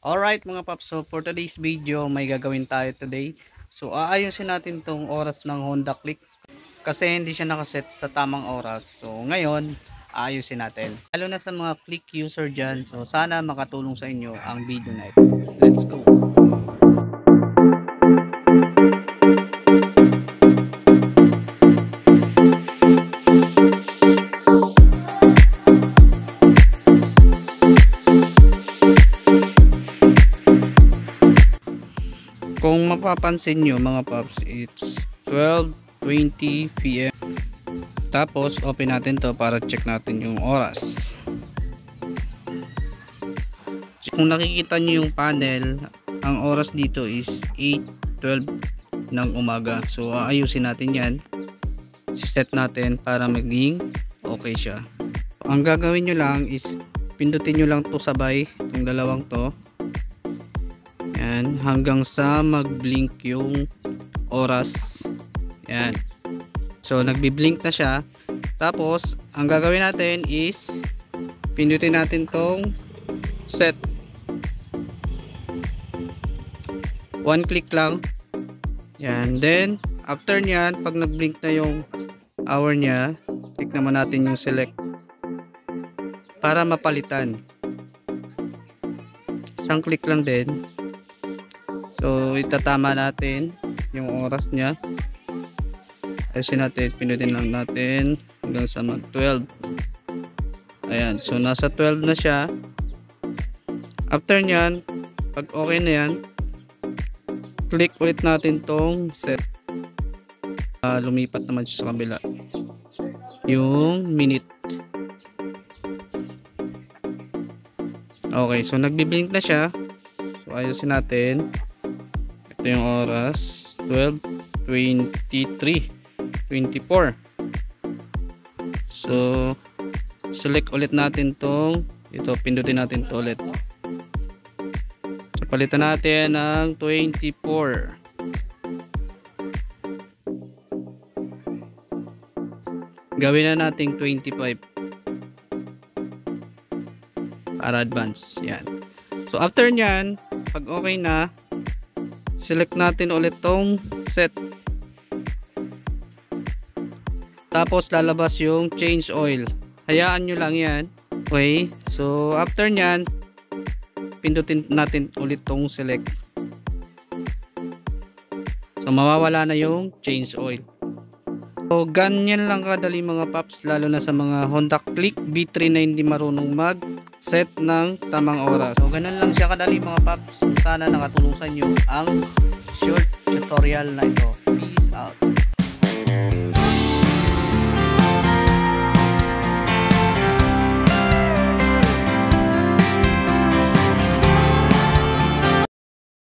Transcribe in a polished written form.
Alright mga paps, so for today's video may gagawin tayo today. So aayusin natin tong oras ng Honda Click kasi hindi siya nakaset sa tamang oras. So ngayon aayusin natin, lalo na sa mga Click user dyan. So sana makatulong sa inyo ang video na ito. Let's go. Kung mapapansin nyo mga paps, it's 12:20 PM. Tapos open natin to para check natin yung oras. Kung nakikita nyo yung panel, ang oras dito is 8:12 ng umaga. So aayusin natin yan, set natin para maging okay siya. Ang gagawin nyo lang is pindutin nyo lang to sabay, itong dalawang to, yan, hanggang sa mag-blink yung oras. Yan. So nagbi-blink na siya. Tapos ang gagawin natin is pindutin natin tong set. One click lang. Yan. Then after nyan, pag nag-blink na yung hour nya, click naman natin yung select para mapalitan. Isang click lang din. So itatama natin yung oras nya. Ayusin natin, pinutin lang natin hanggang sa mag 12. Ayan, so nasa 12 na siya. After nyan, pag okay na yan, click ulit natin tong set. Lumipat naman siya sa kabila yung minute. Okay, so nagbi-blink na siya. So ayusin natin. Ito yung oras, 12:23:24. So select ulit natin tong ito, pindutin natin to ulit. So palitan natin ng 24. Gawin na nating 25 para advance. Yan. So after nyan, pag okay na, select natin ulit tong set. Tapos lalabas yung change oil. Hayaan nyo lang yan. Okay. So after nyan, pindutin natin ulit tong select. So mawawala na yung change oil. So ganyan lang kadali mga paps, lalo na sa mga Honda Click B3 na hindi marunong mag set ng tamang oras. So ganun lang siya kadali mga paps. Sana nakatulong sa inyo ang short tutorial na ito.